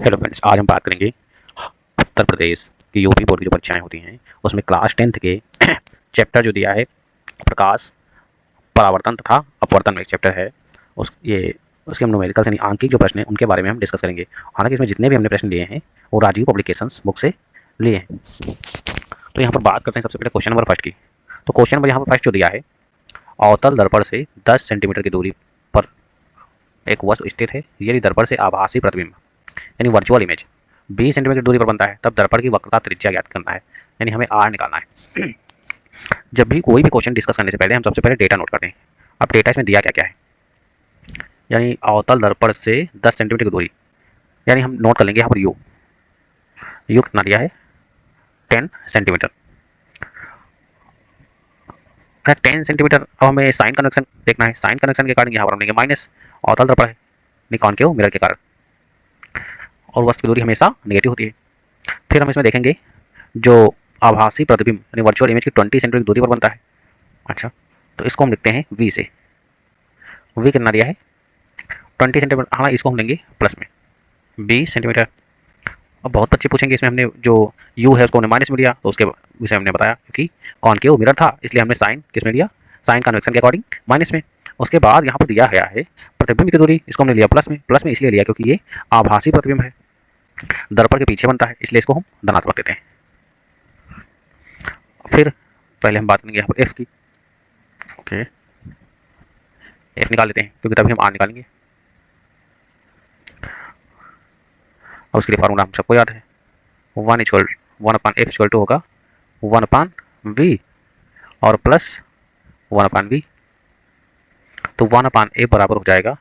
Hello friends, आज हम बात करेंगे उत्तर प्रदेश की यूपी बोर्ड की जो परीक्षाएं होती हैं उसमें क्लास 10th के चैप्टर जो दिया है प्रकाश, परावर्तन तथा अपवर्तन में एक चैप्टर है। उस ये उसके हम न्यूमेरिकल यानी आंकिक जो प्रश्न हैं उनके बारे में हम डिस्कस करेंगे। हालांकि इसमें जितने भी हमने प्रश्न लिए हैं वो राजीव पब्लिकेशंस बुक से लिए हैं। तो यहाँ पर बात करते हैं सबसे पहले क्वेश्चन नंबर फर्स्ट की। तो क्वेश्चन नंबर यहाँ पर फर्स्ट जो दिया है, अवतल दर्पण से 10 सेंटीमीटर की दूरी पर एक वस्तु स्थित है। यदि दर्पण से आभासी प्रतिबिंब यानी वर्चुअल इमेज 20 सेंटीमीटर दूरी पर बनता है, तब दर्पण की वक्रता त्रिज्या ज्ञात करना है, यानी हमें आर निकालना है। जब भी कोई भी क्वेश्चन डिस्कस करने से पहले हम सबसे पहले डेटा नोट करते हैं। अब डेटा इसमें दिया क्या क्या है, यानी अवतल दर्पण से 10 सेंटीमीटर की दूरी, यानी हम नोट कर लेंगे यहाँ पर यू यू कितना दिया है 10 सेंटीमीटर। 10 सेंटीमीटर। अब हमें साइन कन्वेक्शन देखना है। साइन कन्वेक्शन के कारण यहाँ पर हम लेंगे माइनस, अवतल दर्पण है निकॉन के मिरर के कारण, और वस्तु की दूरी हमेशा नेगेटिव होती है। फिर हम इसमें देखेंगे जो आभासी प्रतिबिंब यानी वर्चुअल इमेज की 20 सेंटीमीटर की दूरी पर बनता है। अच्छा, तो इसको हम लिखते हैं वी से। वी कितना दिया है 20 सेंटीमीटर। हाँ, इसको हम लेंगे प्लस में 20 सेंटीमीटर। अब बहुत बच्चे पूछेंगे इसमें हमने जो यू है उसको हमने माइनस में लिया, तो उसके विषय हमने बताया क्योंकि कॉनकेव मिरर था इसलिए हमने साइन किस में लिया, साइन कन्वेक्शन के अकॉर्डिंग माइनस में। उसके बाद यहाँ पर दिया गया है प्रतिबिंब की दूरी, इसको हमने लिया प्लस में। प्लस में इसलिए लिया क्योंकि ये आभासी प्रतिबिंब है, दर्पण के पीछे बनता है, इसलिए इसको हम धनात्मक देते हैं। फिर पहले हम बात करेंगे यहाँ पर एफ की। ओके, एफ निकाल लेते हैं क्योंकि तभी हम आर निकालेंगे। और उसके लिए फार्मूला हम सबको याद है, one upon F equal to होगा 1 अपान वी और प्लस 1 अपान वी। तो 1 अपान ए बराबर हो जाएगा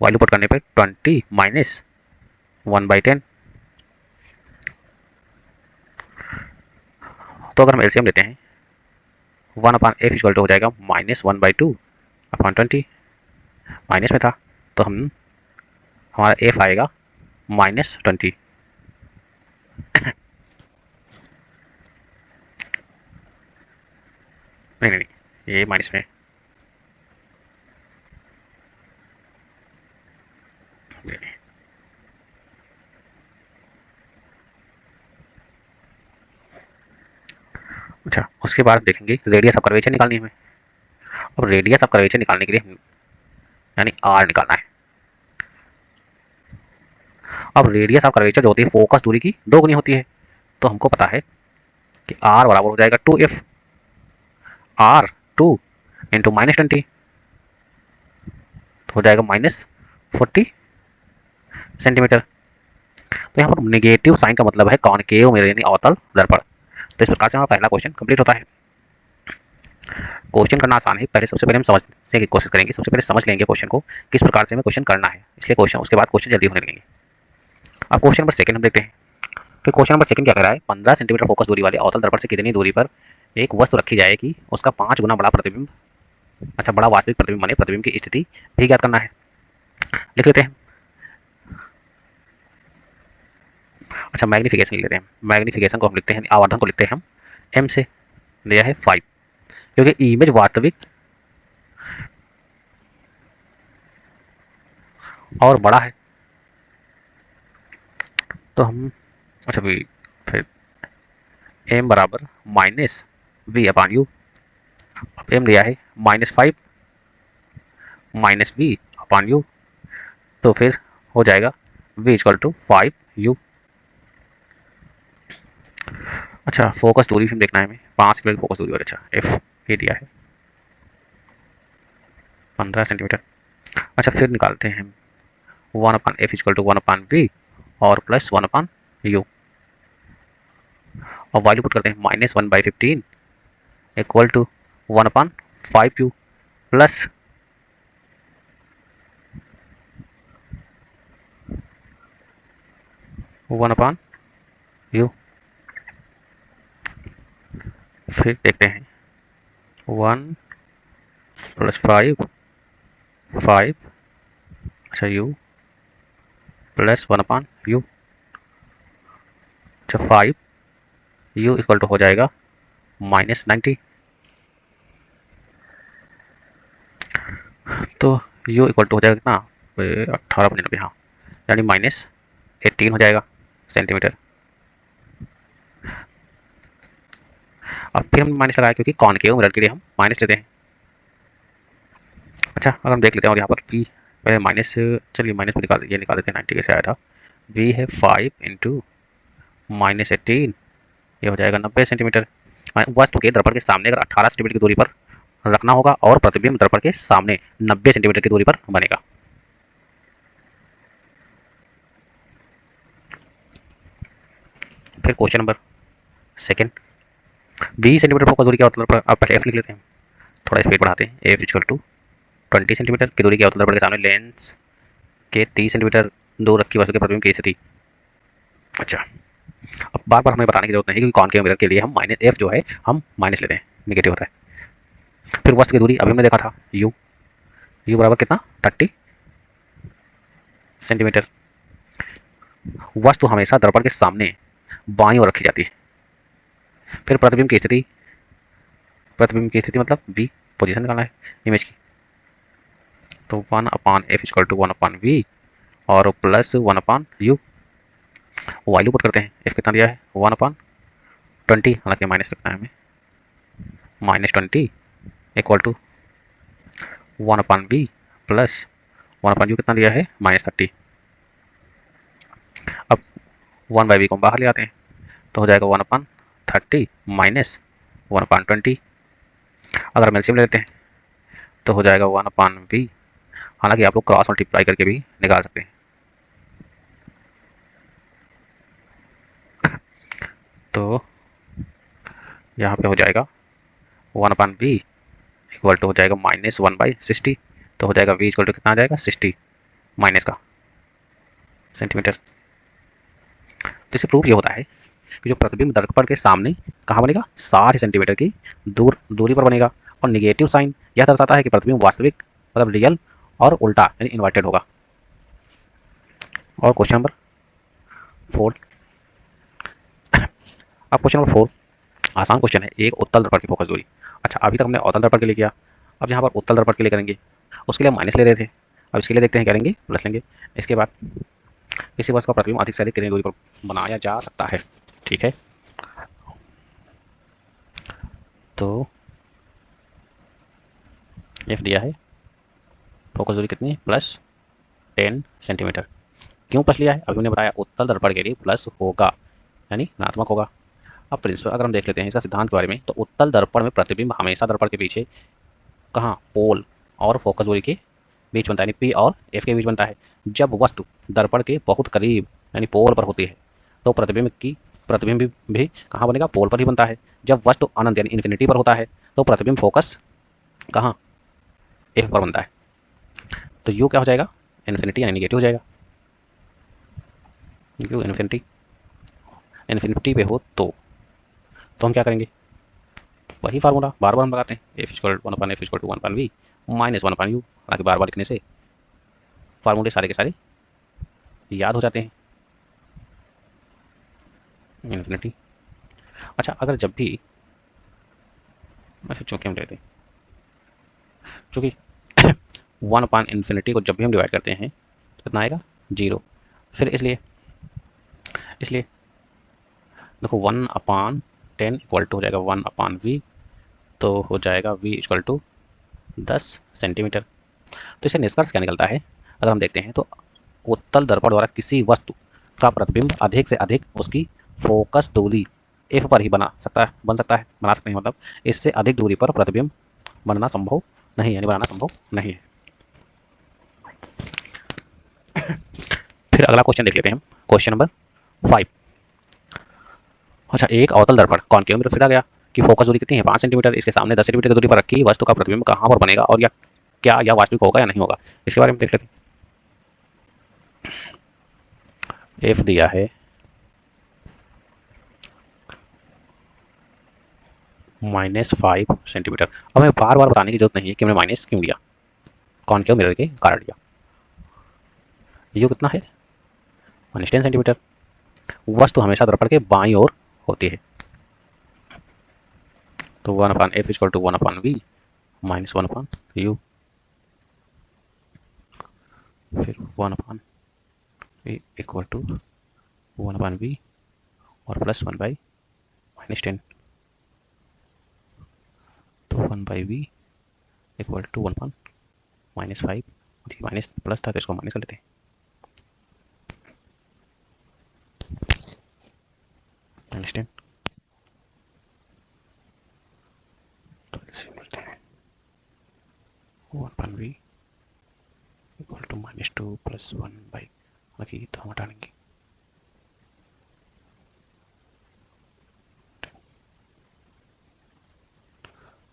वैल्यू पुट करने पर 20 माइनस 1/10। तो अगर हम एलसीएम लेते हैं 1 अपान एफ इक्वल टू हो जाएगा -1/2 अपान 20। माइनस में था तो हम हमारा एफ आएगा -20। नहीं नहीं नहीं, ये माइनस में। अच्छा, उसके बाद देखेंगे रेडियस ऑफ कर्वेचर निकालनी है हमें। अब रेडियस ऑफ कर्वेचर निकालने के लिए यानी आर निकालना है। अब रेडियस ऑफ कर्वेचर जो होती है फोकस दूरी की दोगुनी होती है, तो हमको पता है कि आर बराबर हो जाएगा 2f आर 2 इंटू -20, तो हो जाएगा -40 सेंटीमीटर। तो यहाँ पर नेगेटिव साइन का मतलब है कॉनकेव मिरर यानी अवतल दर्पण। तो इस प्रकार से हमारा पहला क्वेश्चन कंप्लीट होता है। क्वेश्चन करना आसान है, पहले सबसे पहले हम समझने की कोशिश करेंगे। सबसे पहले समझ लेंगे क्वेश्चन को किस प्रकार से हमें क्वेश्चन करना है, इसलिए क्वेश्चन उसके बाद क्वेश्चन जल्दी होने लगेंगे। अब क्वेश्चन नंबर सेकंड हम देखते हैं। फिर क्वेश्चन नंबर सेकंड क्या कह रहा है, 15 सेंटीमीटर फोकस दूरी वाले अवतल दर्पण से कितनी दूरी पर एक वस्तु रखी जाएगी, उसका 5 गुना बड़ा प्रतिबिंब, अच्छा बड़ा वास्तविक प्रतिबिंब बने, प्रतिबिंब की स्थिति भी ज्ञात करना है। लिख लेते हैं। अच्छा, मैग्निफिकेशन लिख लेते हैं। मैग्निफिकेशन को हम लिखते हैं, आवर्धन को लिखते हैं हम एम से, दिया है 5 क्योंकि इमेज वास्तविक और बड़ा है। तो हम अच्छा भी फिर एम बराबर माइनस वी अपान यू। अब एम दिया है -5 माइनस वी अपान यू, तो फिर हो जाएगा वी इक्वल टू 5u। अच्छा, फोकस दूरी फिर देखना है हमें, 5 किलोमीटर फोकस दूरी और अच्छा एफ ये दिया है 15 सेंटीमीटर। अच्छा, फिर निकालते हैं हम 1 upon F equal to 1 upon V और प्लस 1 अपान यू, और वैल्यू पुट करते हैं -1/15 equal to 1 upon 5u plus 1 upon U. फिर देखते हैं 1 प्लस 5 अच्छा यू प्लस 1 अपान यू। अच्छा, 5u इक्वल टू हो जाएगा -90। तो u इक्वल टू हो जाएगा कितना 18/90, हाँ, यानी -8। 18 हो जाएगा सेंटीमीटर। अब फिर हम माइनस लगाए क्योंकि कॉनकेव मिरर के लिए हम माइनस लेते हैं। अच्छा अगर हम देख लेते हैं और यहाँ पर v पहले माइनस, चलिए माइनस में निकाल देते हैं 90 कैसे आया था। v है 5 इंटू माइनस 18, ये हो जाएगा 90 सेंटीमीटर। वस्तु के दर्पण के सामने अगर 18 सेंटीमीटर की दूरी पर रखना होगा और प्रतिबिंब दर्पण के सामने 90 सेंटीमीटर की दूरी पर बनेगा। फिर question number second, 20 centimetre focus दूरी के अवतल दर्पण, आप पहले एफ लिख लेते हैं, थोड़ा स्पीड बढ़ाते हैं। एफ इक्वल टू 20 सेंटीमीटर की दूरी के अवतल दर्पण के सामने लेंस के 30 सेंटीमीटर दूर रखी वस्तु के प्रतिबिंब की स्थिति। अच्छा अब बार बार हमें बताने की जरूरत नहीं क्योंकि कॉनकेव मिरर के लिए हम माइनस एफ जो है हम माइनस लेते हैं, नेगेटिव होता है। फिर वस्तु की दूरी अभी हमने देखा था यू, यू बराबर कितना 30 सेंटीमीटर। वस्तु हमेशा दर्पण के सामने बाईं ओर रखी जाती है। फिर प्रतिबिंब की स्थिति, प्रतिबिंब की स्थिति मतलब v, पोजीशन निकालना है इमेज की। तो 1 upon F equal to 1 upon V और plus 1 upon U. Value put करते हैं, एफ कितना दिया है 1 अपान 20, हालांकि माइनस रखना है हमें, minus 20 equal to 1 upon V plus 1 upon U कितना दिया है माइनस 30। अब 1 बाई वी को बाहर ले आते हैं तो हो जाएगा 1 अपान 30 माइनस 1 अपान 20। अगर हम एलसीएम ले लेते हैं तो हो जाएगा 1 अपान वी, हालांकि आप लोग क्रॉस मल्टीप्लाई करके भी निकाल सकते हैं। तो यहाँ पे हो जाएगा 1 अपान वी इक्वल टू हो जाएगा माइनस 1/60। तो हो जाएगा वी इक्वल टू कितना आ जाएगा 60 माइनस का सेंटीमीटर। तो इससे प्रूफ ये होता है कि जो प्रतिबिंब दर्पण के सामने कहाँ बनेगा 60 सेंटीमीटर की दूरी पर बनेगा। और निगेटिव साइन यह दर्शाता है कि प्रतिबिंब वास्तविक मतलब रियल और उल्टा यानी इन्वर्टेड होगा। और क्वेश्चन नंबर 4, अब क्वेश्चन नंबर 4 आसान क्वेश्चन है, एक उत्तल दर्पण की फोकस दूरी। अच्छा अभी तक हमने अवतल दर्पण के लिए किया, अब यहाँ पर उत्तल दर्पण के लिए करेंगे। उसके लिए माइनस ले रहे थे, अब इसके लिए देखते हैं करेंगे प्लस लेंगे। इसके बाद किसी वस्तु का प्रतिबिंब अधिक से अधिक कितनी दूरी पर बनाया जा सकता है, ठीक है। तो एफ दिया है, फोकस दूरी कितनी है प्लस 10 सेंटीमीटर। क्यों प्लस लिया है अभी हमने बताया, उत्तल दर्पण के लिए प्लस होगा यानी ऋणात्मक होगा। अब प्रिंसिपल अगर हम देख लेते हैं इसका सिद्धांत के बारे में, तो उत्तल दर्पण में प्रतिबिंब हमेशा दर्पण के पीछे कहाँ पोल और फोकस दूरी के बीच बनता है, यानी पी और एफ के बीच बनता है। जब वस्तु दर्पण के बहुत करीब यानी पोल पर होती है तो प्रतिबिंब भी कहाँ बनेगा पोल पर ही बनता है। जब वस्तु अनंत यानी इन्फिनिटी पर होता है तो प्रतिबिंब फोकस कहाँ एफ पर बनता है। तो यू क्या हो जाएगा इन्फिनिटी यानी निगेटिव हो जाएगा। यू इन्फिनिटी पे हो तो हम क्या करेंगे, वही फार्मूला बार बार हम लगाते हैं, F equal 1 upon F equal to 1 upon V minus 1 upon U. हालांकि बार बार लिखने से फार्मूले सारे के सारे याद हो जाते हैं। इन्फिनिटी, अच्छा अगर जब भी चूंकि हम लेते हैं, चूंकि 1 अपान इन्फिनिटी को जब भी हम डिवाइड करते हैं तो कितना आएगा 0। फिर इसलिए देखो 1 अपान 10 इक्वल टू हो जाएगा 1 अपान वी, तो हो जाएगा v इक्वल टू 10 सेंटीमीटर। तो इसे निष्कर्ष क्या निकलता है अगर हम देखते हैं, तो उत्तल दर्पण द्वारा किसी वस्तु का प्रतिबिंब अधिक से अधिक उसकी फोकस दूरी f पर ही बना सकता है बना सकते हैं, मतलब इससे अधिक दूरी पर प्रतिबिंब बनाना संभव नहीं है। फिर अगला क्वेश्चन देख लेते हैं हम, क्वेश्चन नंबर 5। अच्छा एक अवतल दर्पण कॉनकेव मिरर फिरा गया कि फोकस दूरी कितनी है 5 सेंटीमीटर, इसके सामने 10 सेंटीमीटर की दूरी पर रखी वस्तु का प्रतिबिंब कहाँ पर बनेगा और क्या यह वास्तविक होगा या नहीं होगा, इसके बारे में देख लेते हैं। एफ दिया है -5 सेंटीमीटर। अब हमें बार बार बताने की जरूरत नहीं है कि हमने माइनस क्यों लिया, कॉनकेव मिरर के कारण लिया। यू कितना है -10 सेंटीमीटर। वस्तु हमेशा दर्पण के बाईं ओर होती है, तो 1 upon F equal to 1 upon V minus 1 upon U, फिर 1 upon we equal to 1/v और प्लस 1/-10। तो 1/v इक्वल टू 1/-5। ये माइनस प्लस था तो इसको माइनस कर लेते हैं। -10 तो इसे मिलते हैं 1/v इक्वल टू -2 प्लस 1/, बाकी तो हम हटा लेंगे।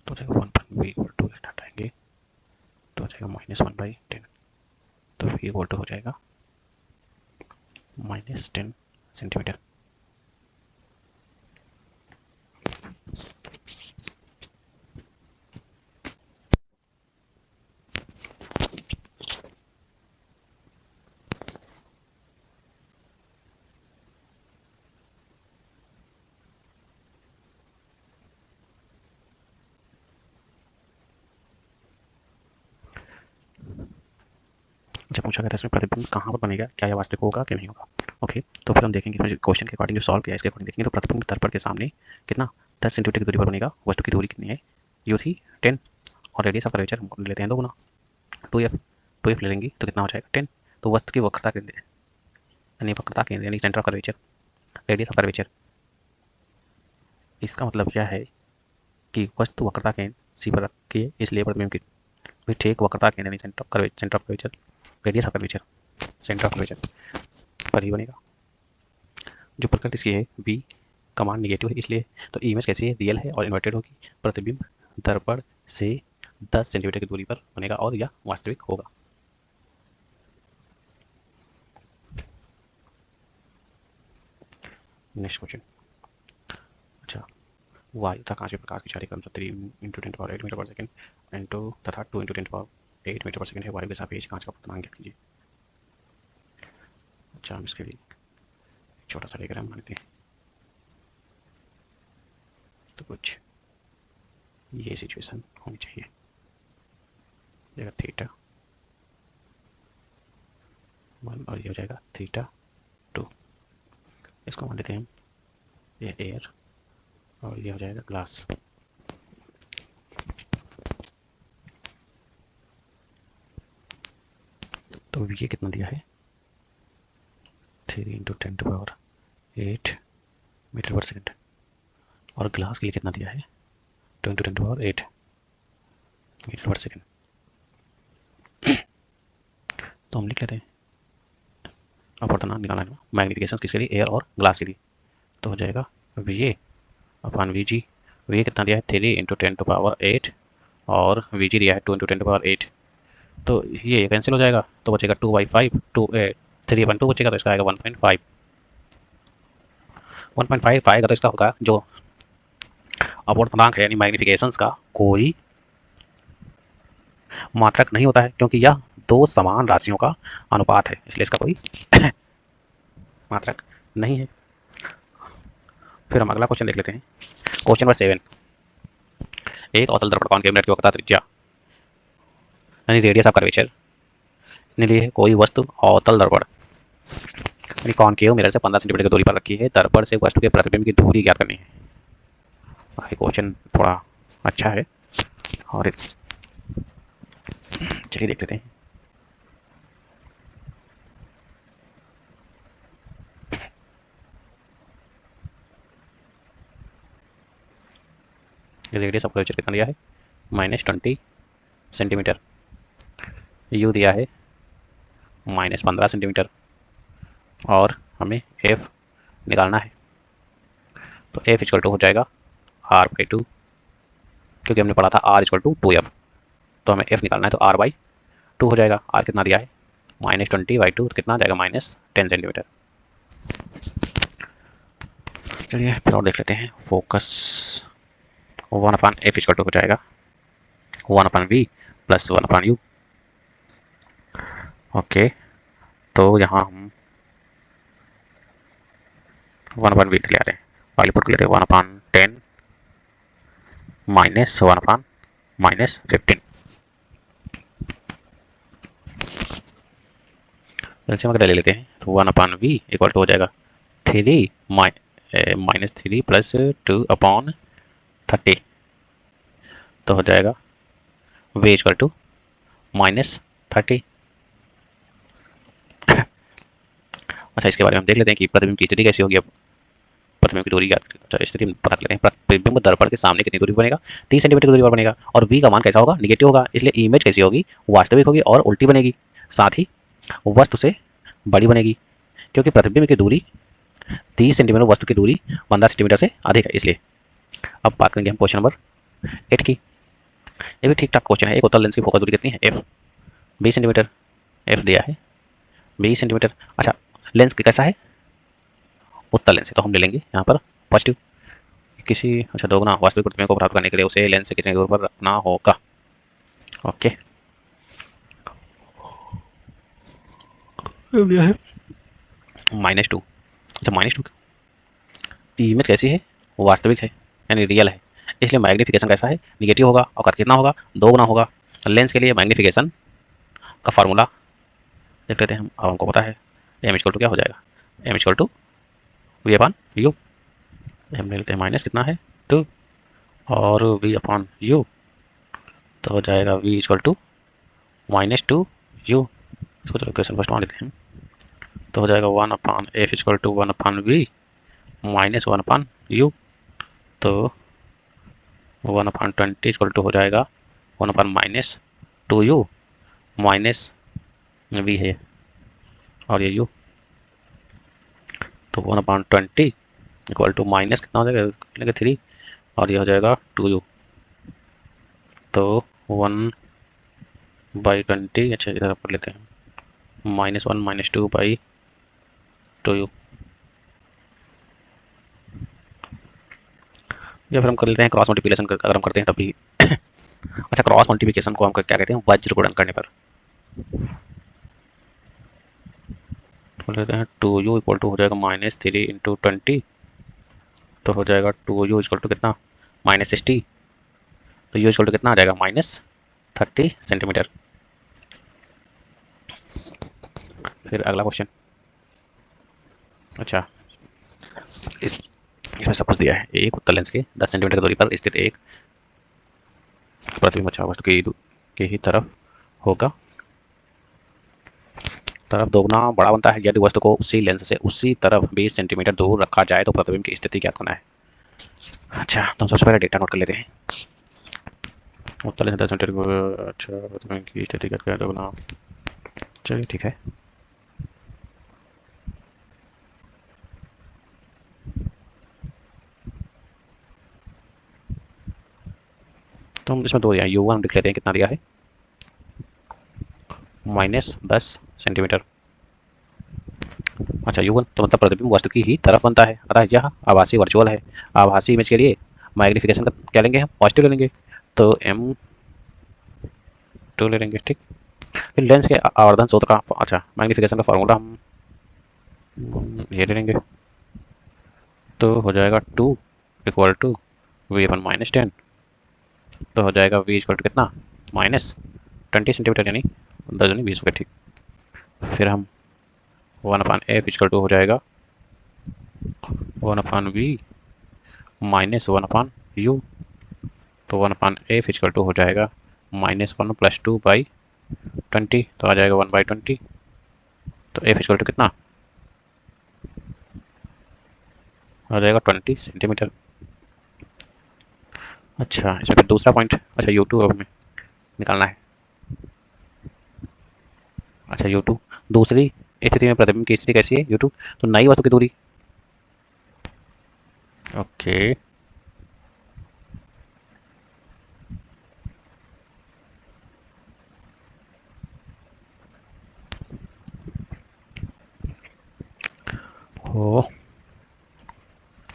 तो जाएगा 1/v इक्वल टू हटाएंगे तो जाएगा -1/10। तो v इक्वल टू हो जाएगा -10 सेंटीमीटर। जब पूछा गया था इसमें प्रतिबिंब कहाँ पर बनेगा, क्या यह वास्तविक होगा कि नहीं होगा। ओके, तो फिर हम देखेंगे क्वेश्चन के अकॉर्डिंग जो सॉल्व किया इसके अकॉर्डिंग देखेंगे। तो प्रतिबिंब दर्पण के सामने कितना 10 सेंटीमीटर की दूरी पर बनेगा। वस्तु की दूरी कितनी है, यू थी 10 और रेडियस ऑफ कर्वेचर हम लेते हैं 2 गुना 2f ले लेंगे तो कितना हो जाएगा 10। तो वस्तु की वक्रता केंद्र यानी centre of curvature, radius of curvature, इसका मतलब क्या है कि वस्तु वक्रता केंद्र सी पर रखी है, इसलिए प्रतिबिंब की भी ठीक वक्रता केंद्र यानी centre of curvature, radius of curvature, centre of curvature पर ही बनेगा। जो प्रकृति इसकी है v का मान निगेटिव है, इसलिए तो इमेज कैसी है, रियल है और इन्वर्टेड होगी। प्रतिबिंब दर्पण से 10 सेंटीमीटर की दूरी पर बनेगा और यह वास्तविक होगा। Next question. अच्छा, वायु तथा कांच प्रकाश की चारी क्रम 3 × 10⁸ मीटर पर सेकंड इंटू तथा 2 × 10⁸ मीटर पर सेकंड है। वायु के सापेक्ष कांच का पूर्णांक ज्ञात कीजिए। अच्छा, हम इसके लिए छोटा सा डायग्राम बनाते हैं। तो कुछ ये सिचुएशन होनी चाहिए। जाएगा थीटा 1 और ये हो जाएगा थीटा 2। इसको मान लेते हैं हम ये एयर और ये हो जाएगा ग्लास। तो ये कितना दिया है 3 × 10⁸ मीटर पर सेकंड और ग्लास के लिए कितना दिया है 2 × 10⁸ मीटर पर सेकंड। तो हम लिख लेते हैं अपवर्तनांक निकालना है मैग्निफिकेशन किसके लिए, एयर और ग्लास के लिए। तो हो जाएगा VA/VG। VA कितना दिया है 3 × 10⁸ और VG दिया है 2 × 10⁸। तो ये कैंसिल हो जाएगा तो बचेगा 2/5 3/2 बचेगा तो इसका आएगा 1.5 आएगा। तो इसका होगा जो अपवर्तनांक है यानी मैग्निफिकेशंस का कोई मात्रक नहीं होता है, क्योंकि यह 2 समान राशियों का अनुपात है, इसलिए इसका कोई मात्रक नहीं है। फिर हम अगला क्वेश्चन देख लेते हैं। Question number 7। एक अवतल दर्पण कॉन्केव मिरर की वक्रता त्रिज्या यानी रेडियस ऑफ कर्वेचर ने लिए कोई वस्तु अवतल दर्पण यानी कॉन्केव मिरर से 15 सेंटीमीटर की दूरी पर रखी है। दर्पण से वस्तु के प्रतिबिंब की दूरी ज्ञात करनी है। क्वेश्चन थोड़ा अच्छा है और चलिए देख लेते हैं। रेडियस ऑफ कर्वेचर कितना दिया है -20 सेंटीमीटर, यू दिया है -15 सेंटीमीटर और हमें एफ निकालना है। तो एफ इक्वल टू हो जाएगा r/2, क्योंकि हमने पढ़ा था r = 2f। तो हमें एफ निकालना है तो r/2 हो जाएगा। r कितना दिया है -20/2 तो कितना आ जाएगा -10 सेंटीमीटर। चलिए फिर और देख लेते हैं। फोकस 1/f इक्वल टू हो जाएगा 1/v प्लस 1/u। ओके, तो यहाँ हम 1/v ले रहे हैं, पहले पुट लेते हैं 1/10 -1/-15। एलसीएम अगर ले लेते हैं तो 1/v इक्वल टू हो जाएगा 3 -3 प्लस 2/30 तो हो जाएगा v इक्वल टू -30। अच्छा, इसके बारे में हम देख लेते हैं कि प्रतिबिंब की स्थिति कैसी होगी। अब प्रतिबिंब की दूरी क्या, अच्छा स्थिति पता कर लेते हैं। प्रतिबिंब दर्पण के सामने कितनी दूरी पर बनेगा, 30 सेंटीमीटर की दूरी पर बनेगा, और v का मान कैसा होगा, निगेटिव होगा, इसलिए इमेज कैसी होगी, वास्तविक होगी और उल्टी बनेगी, साथ ही वस्तु से बड़ी बनेगी, क्योंकि प्रतिबिंब की दूरी 30 सेंटीमीटर, वस्तु की दूरी 15 सेंटीमीटर से अधिक है, इसलिए। अब बात करेंगे हम क्वेश्चन नंबर 8 की। ये भी ठीक ठाक क्वेश्चन है। एक उत्तल लेंस की फोकस दूरी कितनी है, f 20 सेंटीमीटर, f दिया है 20 सेंटीमीटर। अच्छा, लेंस कैसा है, उत्तल लेंस है, तो हम ले लेंगे यहाँ पर पॉजिटिव। किसी अच्छा दोगुना वास्तविक प्रतिबिंब को प्राप्त करने के लिए उसे लेंस से कितनी दूर पर रखना होगा। ओके, दिया है -2। अच्छा, -2 इमेज कैसी है, वास्तविक है यानी रियल है, इसलिए मैग्निफिकेशन कैसा है, निगेटिव होगा, और कितना होगा, 2 गुना होगा। लेंस के लिए मैग्निफिकेशन का फार्मूला देख लेते हैं हम। अब हमको पता है एम इक्वल टू क्या हो जाएगा, M equal to V upon U. हम ले लेते हैं माइनस कितना है 2 और वी अपॉन यू, तो हो जाएगा वी इक्वल टू -2 यू। इसको चलो क्वेश्चन फर्स्ट मान लेते हैं, तो हो जाएगा 1 upon F equal to 1 upon V -1 upon U, तो 1 अपॉन 20 इक्वल टू हो जाएगा 1 अपॉन -2 यू माइनस वी है और ये यू, तो 1 अपॉन 20 इक्वल टू माइनस कितना हो जाएगा, लेंगे 3 और ये हो जाएगा 2 यू, तो 1/20। अच्छा, इधर पढ़ लेते हैं -1 -2/2 यू, या फिर हम कर लेते हैं क्रॉस मल्टीप्लिकेशन अगर हम करते हैं तभी। अच्छा, क्रॉस मल्टीप्लिकेशन को हम क्या कहते हैं, वज्र गुणन करने पर बोल लेते हैं 2u इक्वल टू हो जाएगा -3 इंटू 20, तो हो जाएगा 2u इक्वल टू कितना -60, तो u इक्वल टू कितना आ जाएगा -30 सेंटीमीटर। फिर अगला क्वेश्चन, अच्छा इसमें सब कुछ दिया है। एक उत्तल लेंस के 10 सेंटीमीटर की दूरी पर स्थित एक प्रतिबिंब अच्छा वस्तु की ही तरफ होगा, तरफ दोगुना बड़ा बनता है यदि वस्तु को उसी लेंस से उसी तरफ 20 सेंटीमीटर दूर रखा जाए, तो प्रतिबिंब की स्थिति क्या करना है। अच्छा, तो हम सबसे पहले डेटा नोट कर लेते हैं। उत्तल लेंस 10 सेंटीमीटर, अच्छा प्रतिबिंब की स्थिति क्या है, दोगुना, चलिए ठीक है। तो हम इसमें दो दिया, U1 हम लिख लेते हैं, कितना दिया है -10 सेंटीमीटर। अच्छा, U1 तो मतलब प्रतिबिंब वस्तु की ही तरफ बनता है, अतः यह आभासी वर्चुअल है। आभासी इमेज के लिए मैग्निफिकेशन का क्या लेंगे हम, पॉजिटिव ले लेंगे, तो M2 ले लेंगे, ठीक। फिर लेंस के आवर्धन सूत्र का, अच्छा मैग्निफिकेशन का फॉर्मूला हम ये ले लेंगे, तो हो जाएगा 2 इक्वल टू वी अपन -10, तो हो जाएगा v इक्वल टू कितना -20 सेंटीमीटर यानी 10 यानी 20 हो गया, ठीक। फिर हम 1 अपान एफ इक्वल टू हो जाएगा 1 अपान वी -1 अपान यू, तो 1 अपान एफ इक्वल टू हो जाएगा -1 + 2/20, तो आ जाएगा 1/20, तो एफ इक्वल टू कितना आ जाएगा 20 सेंटीमीटर। अच्छा, इसमें फिर दूसरा पॉइंट, अच्छा U2 अब हमें निकालना है। अच्छा, U2 दूसरी स्थिति में प्रतिबिंब की स्थिति कैसी है, U2 तो नई वस्तु की दूरी, ओके हो,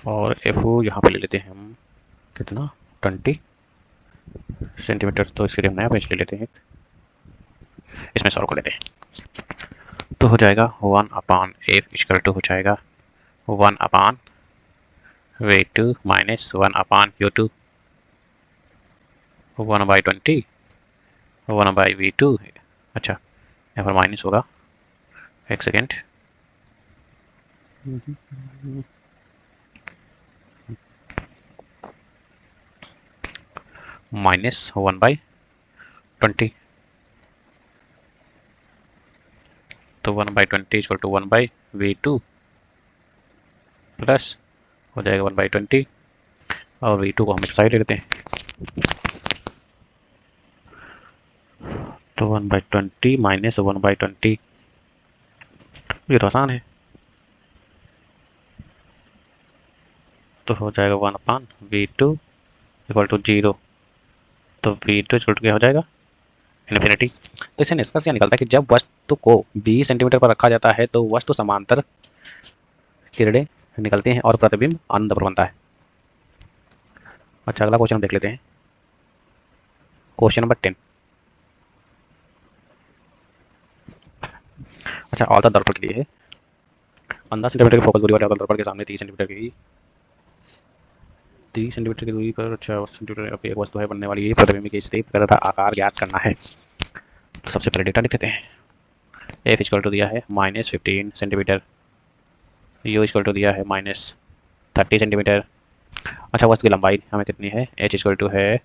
और एफ यहाँ पे ले लेते हैं हम कितना 20 सेंटीमीटर, तो इसके लिए हम नया पेज ले लेते हैं, इसमें सॉल्व कर लेते हैं, तो हो जाएगा 1 अपान एफ इक्वल टू हो जाएगा 1 अपान V2 -1 अपान U2 1/20 1/V2। अच्छा, यहाँ पर माइनस होगा, एक सेकेंड, -1/20, तो 1/20 इक्वल टू 1/v2 प्लस हो जाएगा 1/20, और v2 को हम एक साइड लेते हैं, तो 1/20 माइनस 1/20, ये तो आसान है, तो हो जाएगा 1/v2 इक्वल टू 0, तो v2 इक्वल टू क्या हो जाएगा, इन्फिनिटी। तो इससे निष्कर्ष यह निकलता है कि जब वस्तु को 20 सेंटीमीटर पर रखा जाता है तो वस्तु समांतर किरणें निकलती हैं और प्रतिबिंब आनंद पर बनता है। अच्छा, अगला क्वेश्चन हम देख लेते हैं, क्वेश्चन नंबर 10। अच्छा, औसत दर्पण के लिए है, 15 सेंटीमीटर की फोकस दूरी वाले औसत दर्पण के सामने 30 सेंटीमीटर की दूरी पर, अच्छा, सेंटीमीटर की एक वस्तु है बनने वाली, ये प्रतिबिंब की स्थिति तथा आकार ज्ञात करना है। तो सबसे पहले डेटा लिख देते हैं। एफ इक्वल टू दिया है -15 सेंटीमीटर, यू इक्वल टू दिया है -30 सेंटीमीटर। अच्छा, वस्तु की लंबाई हमें कितनी है, एच इक्वल टू है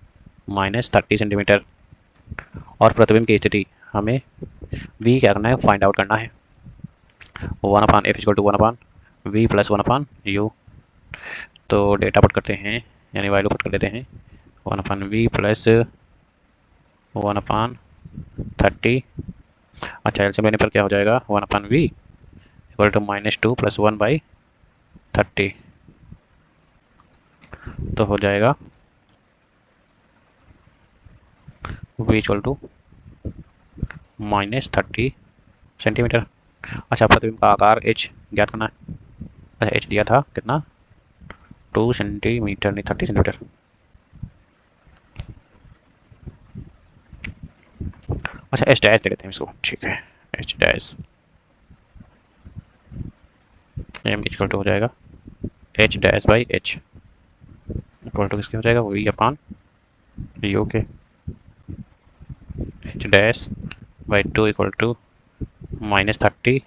-30 सेंटीमीटर, और प्रतिबिंब की स्थिति हमें वी क्या करना है, फाइंड आउट करना है। 1/f equal to 1/v plus 1/u, तो डेटा पुट करते हैं, यानी वैल्यू पुट कर देते हैं, 1/v प्लस 1/30। अच्छा, एलसीएम लेने पर क्या हो जाएगा, 1/v इक्वल टू -2 प्लस 1/30, तो हो जाएगा v इक्वल टू -30 सेंटीमीटर। अच्छा, प्रतिबिंब का आकार h ज्ञात करना है। अच्छा, h दिया था कितना, 2 सेंटीमीटर, नहीं 30 सेंटीमीटर। अच्छा, h डैश दे देते हैं इसको, ठीक है, h dash m equal to हो जाएगा h dash by h equal to किसके हो जाएगा, v अपान u के, h dash by 2 equal to -30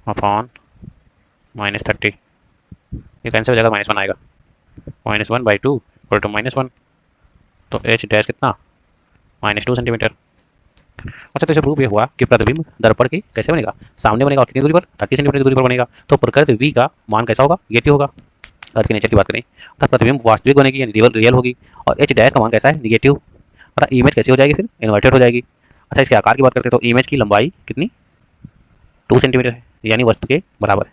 upon -30, ये कैंसिल हो जाएगा, -1 आएगा, -1/2 इक्वल टू -1, तो h डैश कितना, -2 सेंटीमीटर। अच्छा, तो इसे प्रूव ये हुआ कि प्रतिबिंब दर्पण की कैसे बनेगा, सामने बनेगा और कितनी दूरी पर, 30 सेंटीमीटर की दूरी पर बनेगा, तो प्रकृति v का मान कैसा होगा, नेगेटिव होगा। अर्थ के नेचर की बात करें तो प्रतिबिंब वास्तविक बनेगी, यानी रियल होगी, और h डैश का मान कैसा है, नेगेटिव, अर्थात इमेज कैसी हो जाएगी, फिर इन्वर्टेड हो जाएगी। अच्छा, इसके आकार की बात करते हैं तो इमेज की लंबाई कितनी, 2 सेंटीमीटर है, यानी वस्तु के बराबर है।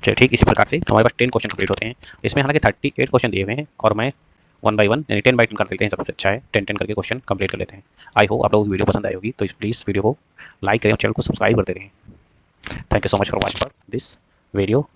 चलिए, ठीक इसी प्रकार से हमारे पास 10 क्वेश्चन कंप्लीट होते हैं। इसमें हालांकि 38 क्वेश्चन दिए हुए हैं, और मैं 1/1 यानी 10/10 कर देते हैं, सबसे अच्छा है 10-10 करके क्वेश्चन कंप्लीट कर लेते हैं। आई होप आप लोगों को वीडियो पसंद आई होगी, तो प्लीज़ वीडियो को लाइक करें और चैनल को सब्सक्राइब करते रहें। Thank you so much for watching for this video.